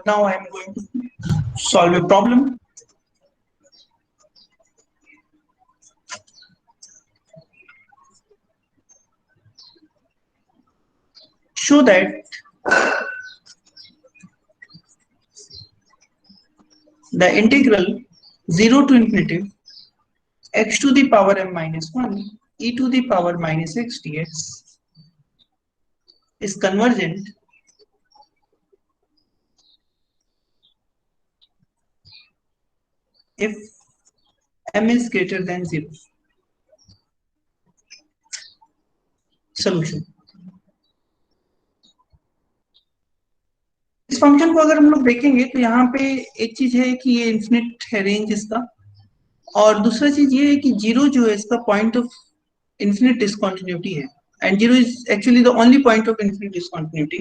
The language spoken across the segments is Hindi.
Now I am going to solve a problem. Show that the integral 0 to infinity x to the power m minus 1 e to the power minus x dx is convergent if m is greater than 0. Solution. इस फंक्शन को अगर हम लोग देखेंगे तो यहाँ पे एक चीज है कि ये इन्फिनिट है रेंज इसका, और दूसरा चीज ये है कि जीरो जो है इसका पॉइंट ऑफ इन्फिनिट डिसकंटिन्यूटी है, and 0 is actually the only point of infinite discontinuity.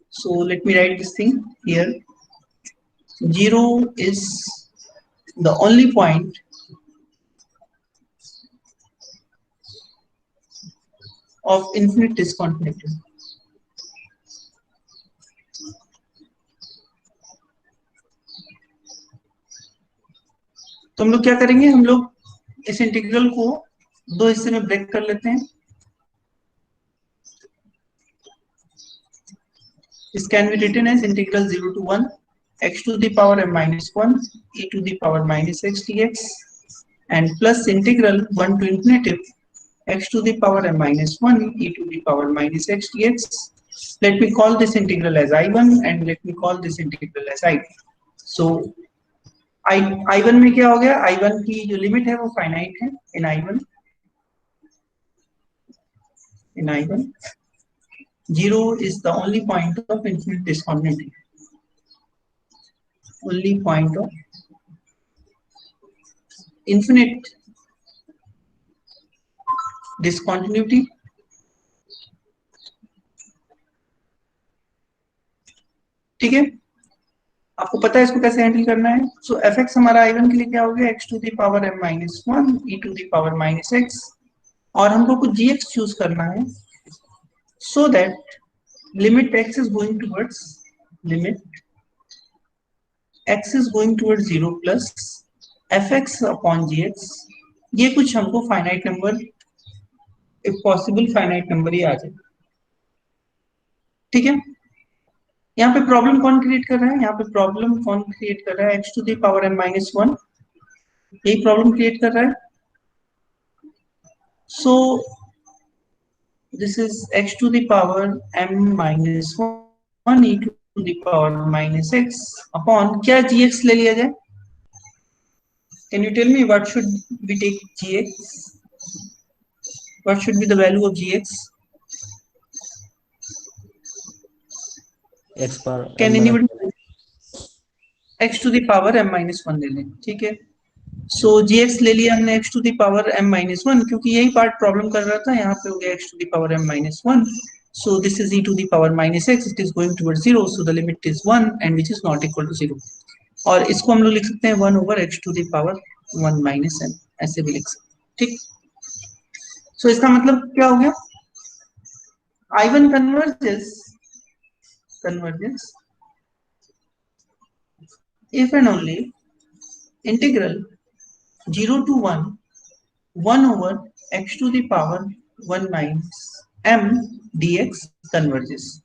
So let me write this thing here. 0 is the only point of infinite discontinuity. तो हम लोग क्या करेंगे, हम लोग इस इंटीग्रल को दो हिस्से में ब्रेक कर लेते हैं. This can be written as integral 0 to 1 x to the power m minus 1 e to the power minus x dx and plus integral 1 to infinity x to the power m minus 1 e to the power minus x dx. Let me call this integral as I1 and let me call this integral as I2. So I1 में क्या हो गया, I1 की जो लिमिट है वो फाइनाइट है in I1. 0 is the only point of infinite discontinuity. Only point of infinite discontinuity. ठीक है, आपको पता है इसको कैसे हैंडल करना है. सो fx हमारा I1 के लिए क्या हो गया, x to the power m minus 1 e to the power minus x, और हमको कुछ gx चूज करना है so that limit x is going towards 0 plus fx upon gx. ये कुछ हमको finite number, if possible finite number ही आ जाए. ठीक है, यहाँ पे प्रॉब्लम कौन क्रिएट कर रहा है, यहाँ पे प्रॉब्लम कौन क्रिएट कर रहा है, x to the power m minus 1 यही प्रॉब्लम क्रिएट कर रहा है. सो this is x to the power m minus 1 e to the power minus x upon क्या gx ले लिया जाए. Can you tell me what should we take gx? What should be the value of gx? x पर Can anybody x to the power m minus 1 ले लें. ठीक है, सो gx ले लिया हमने x to the power m minus 1, क्योंकि यही पार्ट प्रॉब्लम कर रहा था. यहाँ पे हो गया x to the power m minus 1. So this is e to the power minus x. It is going towards 0. So the limit is 1 and which is not equal to 0. और इसको हम लोग लिख सकते हैं 1 over x to the power 1 minus n, ऐसे भी लिख सकते हैं. ठीक, सो इसका मतलब क्या हो गया, I1 converges if and only integral 0 to 1 over x to the power 1 minus m dx converges.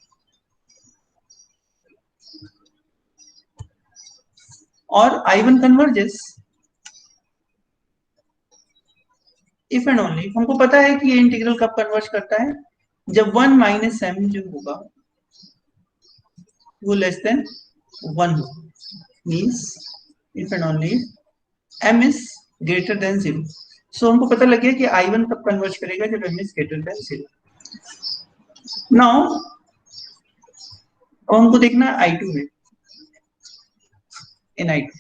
और I1 converges if and only, हमको पता है कि ये इंटीग्रल कब कन्वर्ज करता है, जब 1 minus m जो होगा वो लेस देन 1 हो. Means if and only m is greater than 0. सो हमको पता लग गया कि I1 कब कन्वर्ज करेगा, जब m is greater than 0. Now हमको देखना है I2 में, in I2.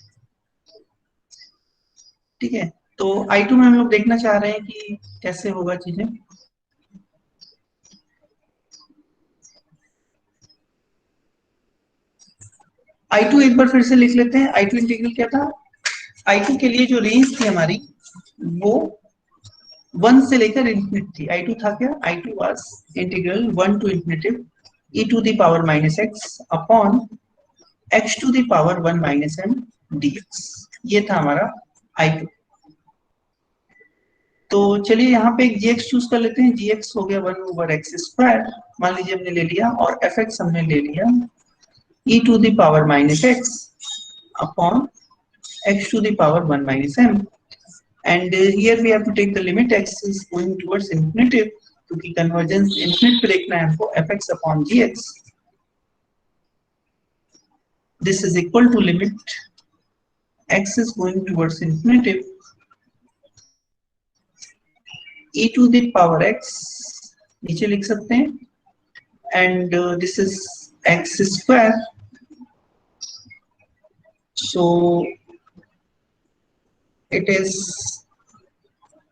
ठीक है, तो I2 में हम लोग देखना चाह रहे हैं कि कैसे होगा चीजें. I2 एक बार फिर से लिख लेते हैं. I2 इंटीग्रल क्या था, I2 के लिए जो रेंज थी हमारी वो 1 से लेकर इंफिनिटी थी. I2 था क्या, I2 was integral 1 to infinity e to the power minus x upon x to the power 1 minus m dx। ये था हमारा I2। तो चलिए यहाँ पे एक gx चूज कर लेते हैं। gx हो गया 1 ओवर एक्स स्क्वायर, मान लीजिए हमने ले लिया, और fx हमने ले लिया e to the power minus x upon x to the power 1 minus m, and here we have to take the limit x is going towards infinitive, क्योंकि convergence infinite पे देखना है हमको, fx upon gx, this is equal to limit x is going towards infinitive e to the power x, नीचे लिख सकते हैं, and this is x square, so it is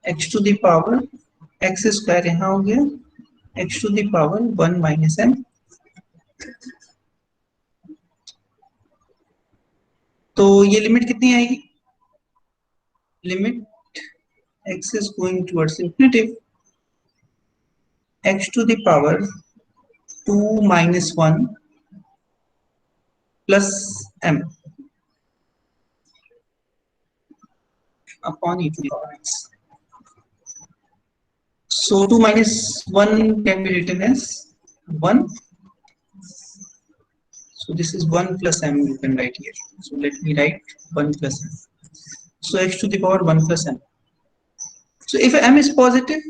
x to the power x square, यहाँ हो गया x to the power 1 minus m। तो ये लिमिट कितनी आएगी? Limit x is going towards infinitive x to the power 2 minus 1 plus m upon e to the power x. So 2 minus 1 can be written as 1. So this is 1 plus m you can write here. So let me write 1 plus m. So x to the power 1 plus m. So if m is positive,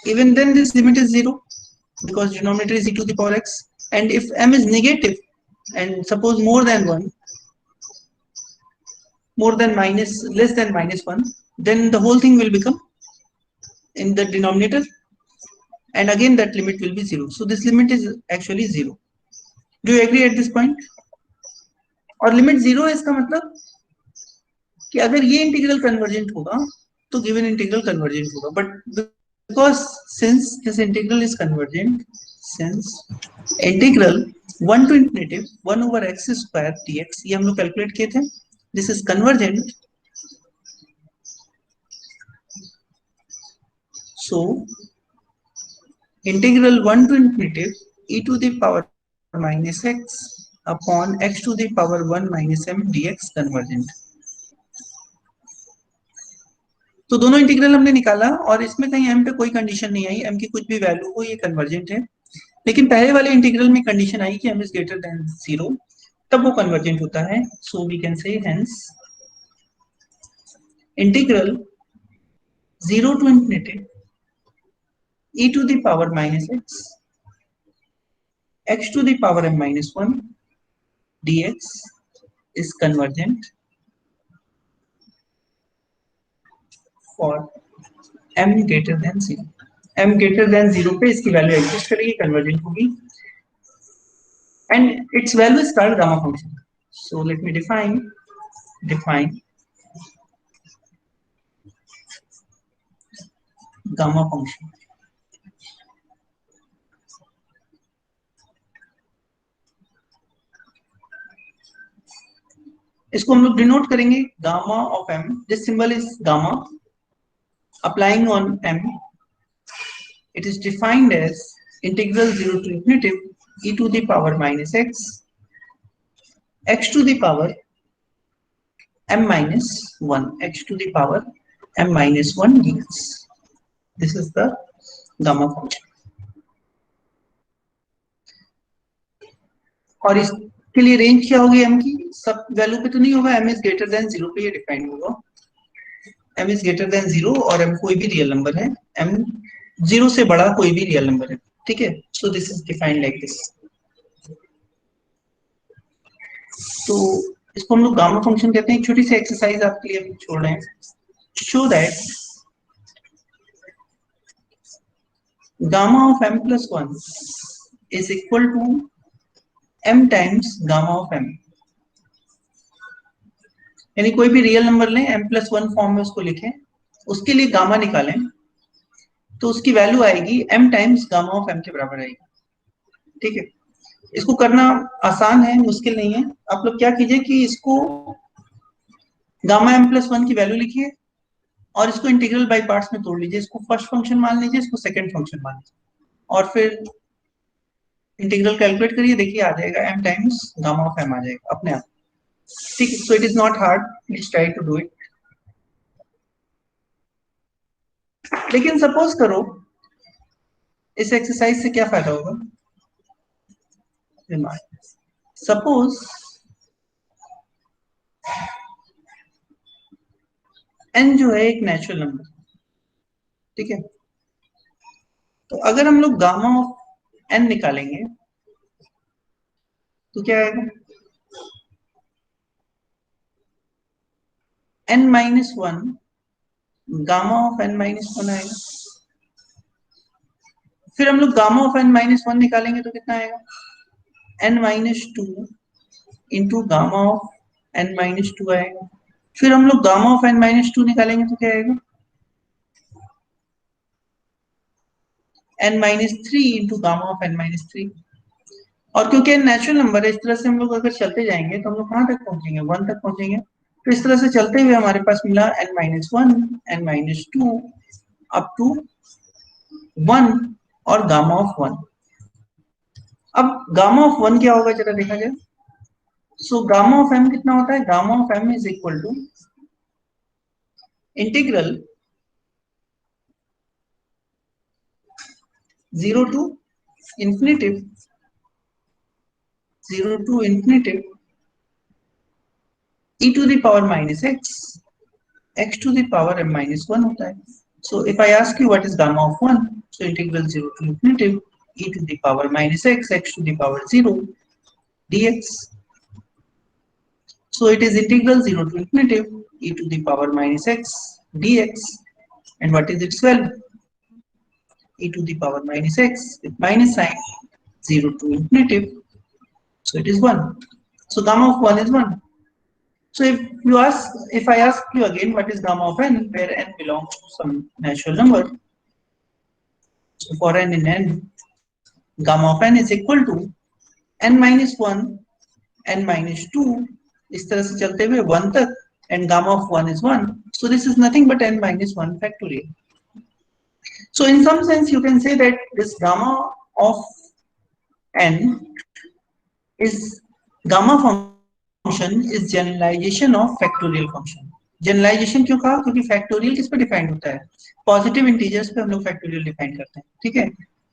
even then this limit is 0, because denominator is e to the power x. And if m is negative, and suppose more than 1, more than minus, less than minus 1, then the whole thing will become in the denominator, and again that limit will be 0. So this limit is actually 0. Do you agree at this point? और लिमिट 0 है, इसका मतलब कि अगर ये इंटीग्रल कन्वर्जेंट होगा तो गिवन इंटीग्रल कन्वर्जेंट होगा, but because since this integral is convergent, since integral 1 to infinitive 1 over x square dx, ये हम लोग कैलकुलेट किए थे, this is convergent, so integral 1 to infinitive e to the power minus x upon x to the power 1 minus m dx convergent। तो दोनों इंटीग्रल हमने निकाला और इसमें कहीं m पे कोई कंडीशन नहीं आई, m की कुछ भी वैल्यू हो ये कन्वर्जेंट है। लेकिन पहले वाले इंटीग्रल में कंडीशन आई कि m इज ग्रेटर देन 0, तब वो कन्वर्जेंट होता है। So we can say hence integral 0 to infinity e to the power minus x to the power m minus 1 dx is convergent for m greater than 0। m greater than 0 पे इसकी वैल्यू एग्जिस्ट करेगी, कन्वर्जेंट होगी, and its value is called gamma function। So let me define gamma function। इसको हम लोग डिनोट करेंगे gamma of m, this symbol is gamma, applying on m, it is defined as integral 0 to infinitive e to the power minus x to the power m minus 1, x to the power m minus 1 dx। This is the gamma function। और इसके लिए रेंज क्या होगी m की? सब वैल्यू पे तो नहीं होगा, m इज ग्रेटर देन 0 पे ये डिफाइन होगा, m इज ग्रेटर देन 0 और m कोई भी रियल नंबर है, m 0 से बड़ा कोई भी रियल नंबर है, ठीक है। So this is defined like this. तो इसको हम लोग गामा फंक्शन कहते हैं। एक छोटी सी एक्सरसाइज आपके लिए हम छोड़ रहे हैं, show that gamma of m plus 1 is equal to m times gamma of m। यानी कोई भी रियल नंबर लें, m प्लस 1 फॉर्म में उसको लिखें, उसके लिए गामा निकालें, तो उसकी वैल्यू आएगी m times gamma of m के बराबर आएगी, ठीक है। इसको करना आसान है, मुश्किल नहीं है। आप लोग क्या कीजिए कि इसको गामा m प्लस 1 की वैल्यू लिखिए और इसको इंटीग्रल बाय पार्ट्स में तोड़ लीजिए, इसको फर्स्ट फंक्शन मान लीजिए, इसको सेकंड फंक्शन मान लीजिए, और फिर इंटीग्रल कैलकुलेट करिए, देखिए आ जाएगा m times gamma of m आ जाएगा अपने आप। ठीक है, so it is not hard, please try to do it. लेकिन सपोज करो इस एक्सरसाइज से क्या फायदा होगा, सपोज n जो है एक नेचुरल नंबर, ठीक है, तो अगर हम लोग गामा ऑफ n निकालेंगे तो क्या आएगा, n-1 गामा ऑफ n-1 आएगा। फिर हम लोग गामा ऑफ n-1 निकालेंगे तो कितना आएगा, n-2 into gamma of n-2 आएगा। फिर हम लोग गामा ऑफ n-2 निकालेंगे तो क्या आएगा, n-3 into gamma of n-3। और क्योंकि नेचुरल नंबर है, इस तरह से हम लोग अगर चलते जाएंगे तो हम लोग कहाँ तक पहुंचेंगे, 1 तक पहुंचेंगे। तो इस तरह से चलते हुए हमारे पास मिला n-1 n-2 अप टू 1 और गामा ऑफ 1। अब गामा ऑफ 1 क्या होगा जरा देखा जाए। सो गामा ऑफ m कितना होता है, gamma of m is equal to integral 0 to infinity 0 to infinity e to the power minus x to the power m minus 1 होता है। So if I ask you what is gamma of 1, so integral 0 to infinitive e to the power minus x to the power 0 dx. So it is integral 0 to infinitive e to the power minus x dx. And what is its value? E to the power minus x with minus sign 0 to infinitive. So it is 1. So gamma of 1 is 1. So if I ask you again what is gamma of n, where n belongs to some natural number. So for n in n, gamma of n is equal to n-1 n-2 इस तरह से चलते हुए 1 तक, and gamma of 1 is 1, so this is nothing but n-1 factorial. So in some sense you can say that this gamma of n is gamma function is generalization of factorial function. Generalization क्यों कहा, क्योंकि फैक्टोरियल किस पे डिफाइंड होता है, पॉजिटिव इंटीजर्स पे हम लोग फैक्टोरियल डिफाइन करते हैं, ठीक है।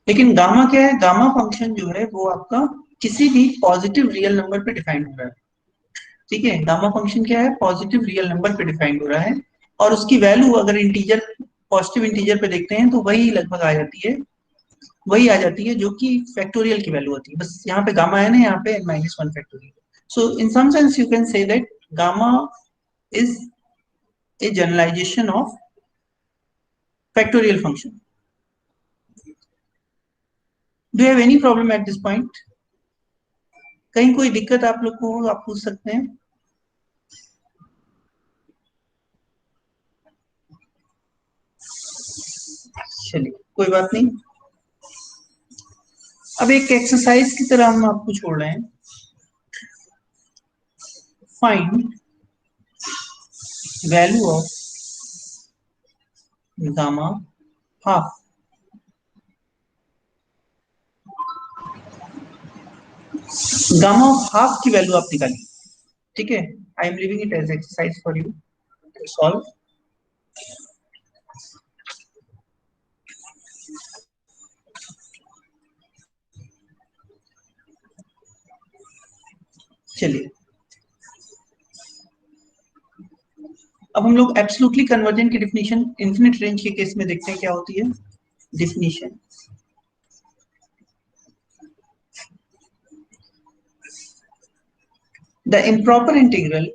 लेकिन गामा क्या है, गामा फंक्शन जो है वो आपका किसी भी पॉजिटिव रियल नंबर पे डिफाइन हो रहा है, ठीक है। गामा फंक्शन क्या है, पॉजिटिव रियल नंबर पे डिफाइन हो रहा है, और उसकी वैल्यू अगर इंटीजर पॉजिटिव इंटीजर पे देखते हैं तो वही लगभग आ जाती है, वही आ जाती है जो कि फैक्टोरियल की वैल्यू होती है। बस यहाँ पे गामा है ना, यहाँ पे n-1 factorial. So in some sense you can say that gamma is a generalization of factorial function. Do you have any problem at this point? कहीं कोई दिक्कत आप लोग को आप पूछ सकते हैं। चलिए कोई बात नहीं, अब एक एक्सरसाइज की तरह हम आपको छोड़ रहे हैं। Find value of gamma half. Gamma of half की वैल्यू आप निकालिए, ठीक है। I am leaving it as exercise for you to solve. चलिए अब हम लोग एब्सोल्युटली कन्वर्जेंट की डेफिनेशन इनफिनिट रेंज के केस में देखते हैं क्या होती है। Definition, the improper integral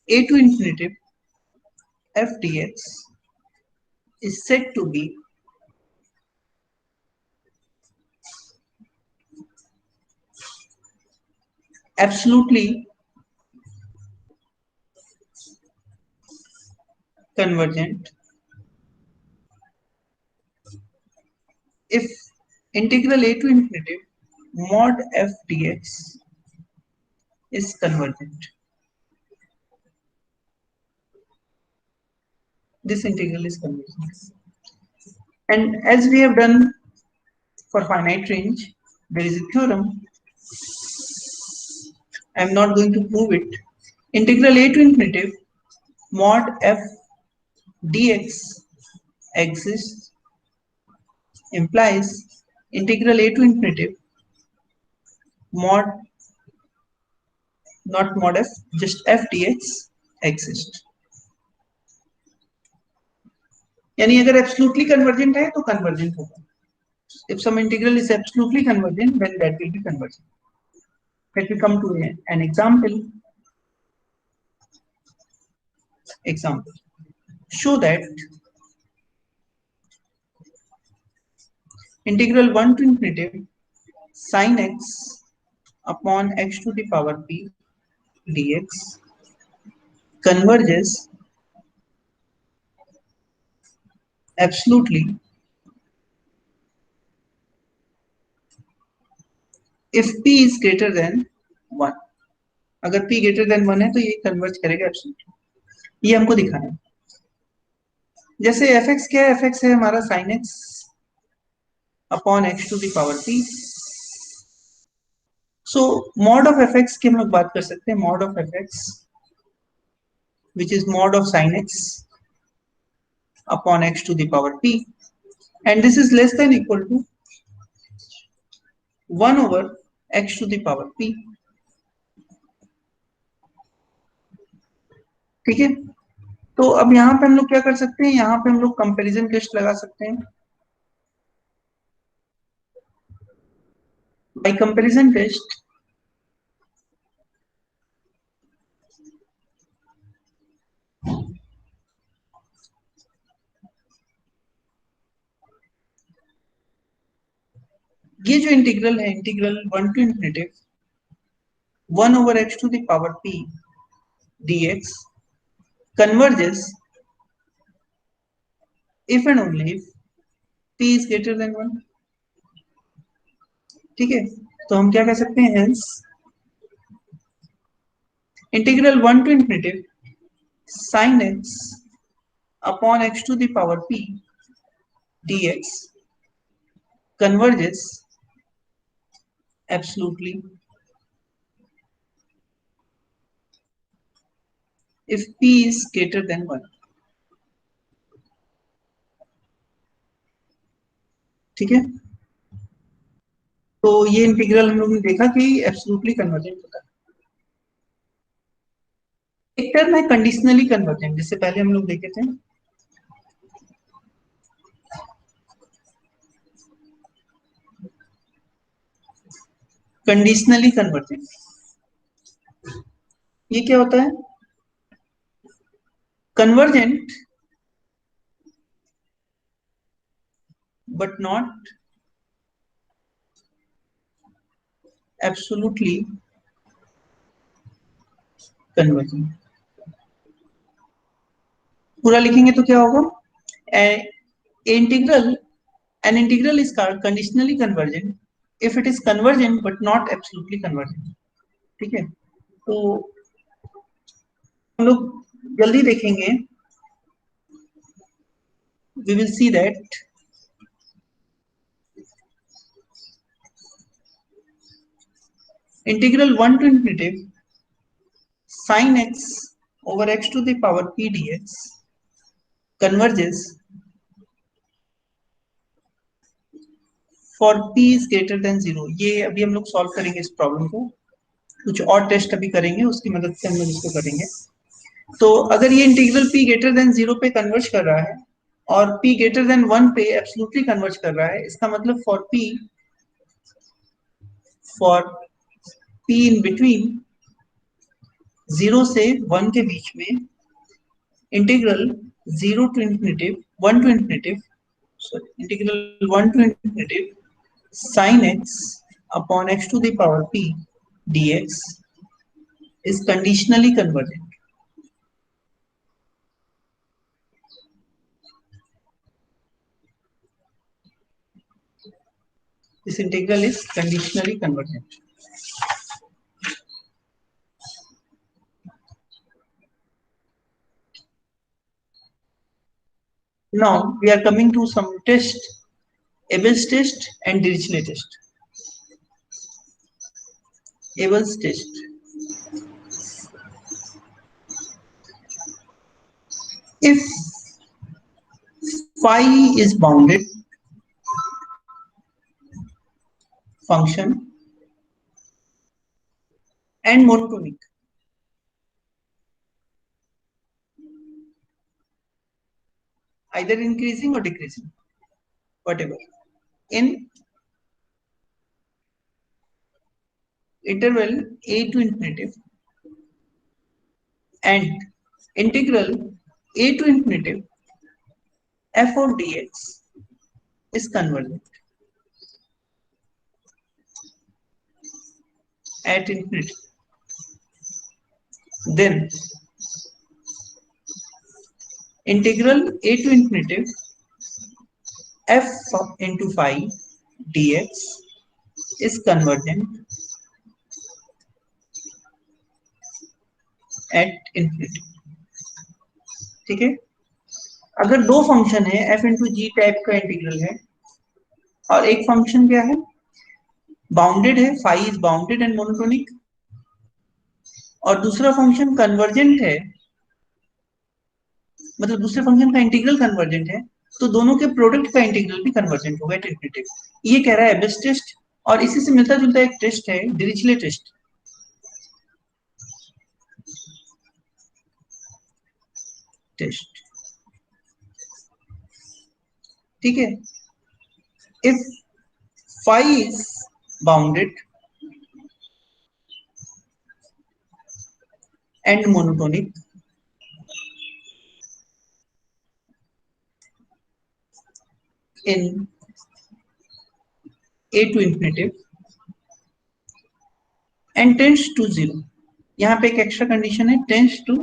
a to infinitive f dx is said to be absolutely convergent if integral a to infinitive mod f dx is convergent. this integral is convergent. And as we have done for finite range, there is a theorem. I am not going to prove it. Integral a to infinitive mod f dx exists implies integral a to infinitive mod, not mod f, just f dx exists. यानी अगर एब्सोल्युटली कन्वर्जेंट है तो कन्वर्जेंट होगा. If some integral is absolutely convergent, then that will be convergent. Let me come to an example. Show that integral 1 to infinitive sin x upon x to the power p dx converges absolutely if p is greater than 1. अगर p greater than 1 है तो ये कन्वर्ज करेगा एब्सोल्युटली. ये हमको दिखाना है. जैसे fx क्या है? fx है हमारा sin x upon x to the power p. So mod of fx की हम लोग बात कर सकते हैं. mod of fx which is mod of sin x upon x to the power p, and this is less than equal to 1 over x to the power p. ठीक है. तो अब यहाँ पे हम लोग क्या कर सकते हैं? यहाँ पे हम लोग कंपैरिजन टेस्ट लगा सकते हैं. बाय कंपैरिजन टेस्ट ये जो इंटीग्रल है, integral 1 to infinity 1 over x to the power p dx converges if and only if p is greater than 1. ठीक है. तो हम क्या कह सकते हैं? Hence integral 1 to infinity sin x upon x to the power p dx converges absolutely if p is greater than 1. ठीक है. तो ये इंटीग्रल हम लोग ने देखा कि एब्सोल्युटली कन्वर्जेंट होता है. एक टर्म है कंडीशनली कन्वर्जेंट, जिससे पहले हम लोग देखे थे. कंडीशनली कन्वर्जेंट ये क्या होता है? Convergent but not absolutely convergent. पूरा लिखेंगे तो क्या होगा? an integral is conditionally convergent if it is convergent but not absolutely convergent. ठीक है. तो हम लोग जल्दी देखेंगे. we will see that integral 1 to infinitive sin x over x to the power p dx converges for p is greater than 0. ये अभी हम लोग सॉल्व करेंगे इस प्रॉब्लम को. कुछ और टेस्ट अभी करेंगे, उसकी मदद से हम लोग इसको करेंगे. तो अगर ये इंटीग्रल p greater than 0 पे कन्वर्ज कर रहा है और p greater than 1 पे एब्सोल्युटली कन्वर्ज कर रहा है, इसका मतलब for p in between 0 से 1 के बीच में integral 0 to infinitive 1 to infinitive integral 1 to infinitive sin x upon x to the power p dx is conditionally convergent. This integral is conditionally convergent. Now we are coming to some test, Abel's test and Dirichlet test. Abel's test. If phi is bounded function and monotonic, either increasing or decreasing, whatever, in interval a to infinitive and integral a to infinitive f of dx is convergent at infinity, then integral a to infinitive f into phi dx is convergent at infinity. ठीक है, अगर दो फंक्शन है f इंटू जी टाइप का इंटीग्रल है और एक फंक्शन क्या है, बाउंडेड है, phi is bounded and monotonic, और दूसरा फंक्शन कन्वर्जेंट है, मतलब दूसरे फंक्शन का इंटीग्रल कन्वर्जेंट है, तो दोनों के प्रोडक्ट का इंटीग्रल भी कन्वर्जेंट होगा एट इंफिनिटी। ये कह रहा है एबेस टेस्ट, और इसी से मिलता जुलता एक टेस्ट है डिरिचलेट टेस्ट। टेस्ट ठीक है, if phi is bounded and monotonic in a to infinitive and tends to 0, यहाँ पे एक एक्स्ट्रा कंडीशन है, tends to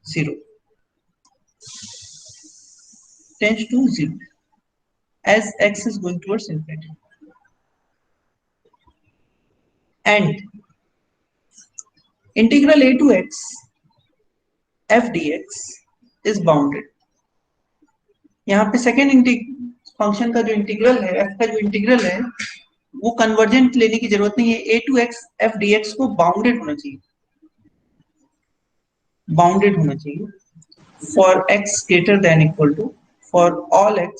0, tends to 0 as x is going towards infinity, and integral a to x f dx is bounded। यहाँ पे सेकेंड फंक्शन का जो इंटीग्रल है, f का जो इंटीग्रल है, वो कन्वर्जेंट लेने की जरूरत नहीं है, a to x f dx को बाउंडेड होना चाहिए, बाउंडेड होना चाहिए for x greater than equal to, for all x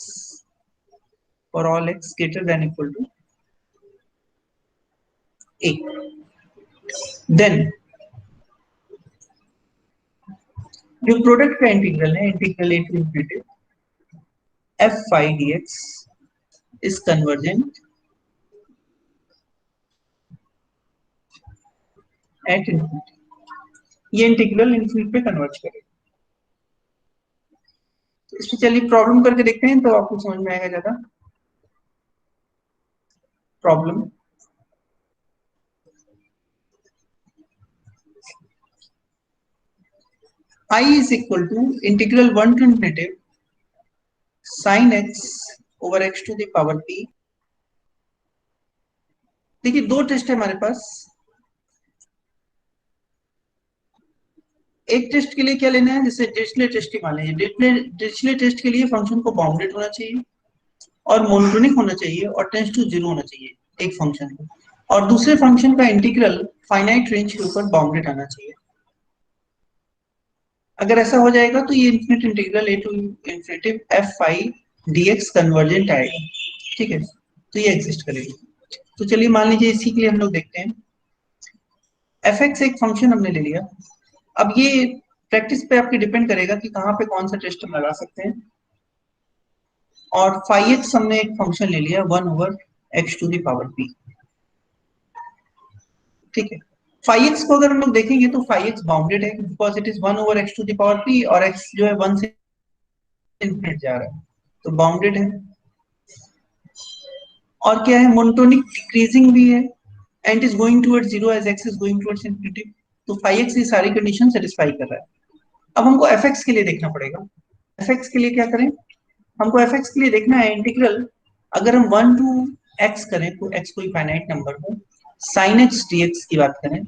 greater than equal to a, then जो प्रोडक्ट का इंटीग्रल है, integral a to infinity f phi dx is convergent at infinity। ये इंटीग्रल इनफिनिटी पे कन्वर्ज करेगा। इस पे चलिए प्रॉब्लम करके देखते हैं, तो आपको समझ में आएगा ज्यादा। Problem, I is equal to integral 1 to infinitive sin x over x to the power p। देखिए दो टेस्ट है हमारे पास, एक टेस्ट के लिए क्या लेना है, जैसे डिरिचलेट टेस्ट ही मान लीजिए, डिरिचलेट टेस्ट के लिए फंक्शन को बाउंडेड होना चाहिए और मोनोटोनिक होना चाहिए और टेंड्स टू 0 होना चाहिए एक फंक्शन को, और दूसरे फंक्शन का इंटीग्रल फाइनाइट रेंज के ऊपर बाउंडेड आना चाहिए। अगर ऐसा हो जाएगा तो ये infinite integral a to infinity f phi dx convergent आएगा। ठीक है, तो ये एग्जिस्ट करेगी। तो चलिए मान लीजिए इसी के लिए हम लोग देखते हैं, एफ एक्स एक फंक्शन हमने ले लिया। अब ये प्रैक्टिस पे आपके डिपेंड करेगा कि कहाँ पे कौन सा टेस्ट हम लगा सकते हैं। और फाई एक्स हमने एक फंक्शन ले लिया 1 over x to the power p. ठीक है, फाई एक्स को अगर हम लोग देखेंगे तो फाई एक्स बाउंडेड है because it is 1 over x to the power p, और एक्स जो है 1 से इनफिनिट जा रहा है, तो बाउंडेड है। और क्या है, मोनोटोनिक डिक्रीजिंग भी है and is going towards 0 as x is going towards infinity, तो फाई एक्स ये सारी कंडीशन सेटिस्फाई कर रहा है। अब हमको एफ एक्स के लिए देखना पड़ेगा। एफ एक्स के लिए क्या करें, हमको एफ एक्स के लिए देखना है इंटीग्रल, अगर हम 1 टू एक्स करें तो एक्स कोई फाइनाइट नंबर हो, साइन एक्स डीएक्स की बात करें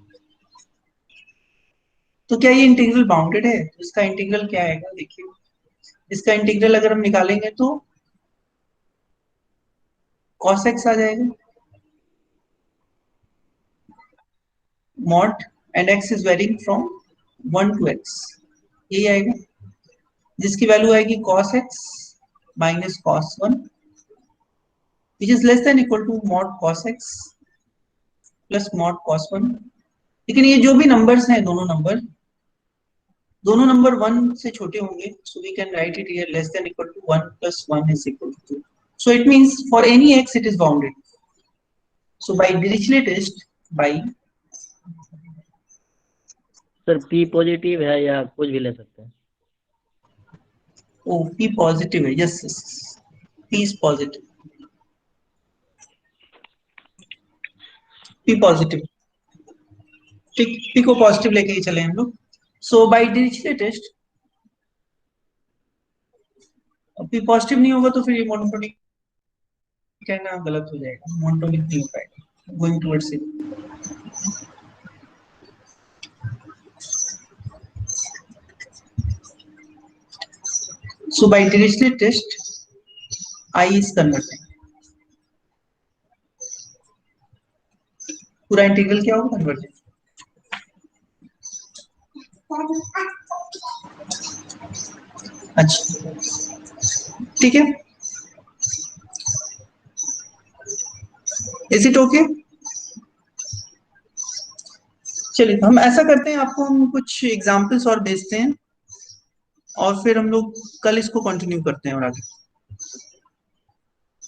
तो क्या ये इंटीग्रल बाउंडेड है, तो इसका इंटीग्रल क्या आएगा देखिए, इसका इंटीग्रल अगर हम निकालेंगे तो cos x आ जाएगा, mod and x is varying from 1 to x, यही आएगा, जिसकी वैल्यू आएगी cos x minus cos 1 which is less than equal to mod cos x plus mod cos 1। लेकिन ये जो भी नंबर्स हैं, दोनों नंबर 1 से छोटे होंगे, so we can write it here less than equal to 1 plus 1 is equal to 2, so it means for any x it is bounded, so by Dirichlet test, by sir P positive है या कुछ भी ले सकते हैं? oh p positive है, yes yes, p is positive, p positive, ठीक, p को पॉजिटिव लेके ही चले हम लोग। So by Dirichlet test p positive नहीं होगा तो फिर ये मोनोटोनिक कहना गलत हो जाएगा, मोनोटोनिक नहीं हो पाएगा, going towards it. So by Dirichlet test I is converting, पूरा इंटीग्रल क्या होगा, कन्वर्जेंट, अच्छा ठीक है, इज इट ओके? चलिए तो हम ऐसा करते हैं, आपको हम कुछ एग्जांपल्स और भेजते हैं और फिर हम लोग कल इसको कंटिन्यू करते हैं और आगे।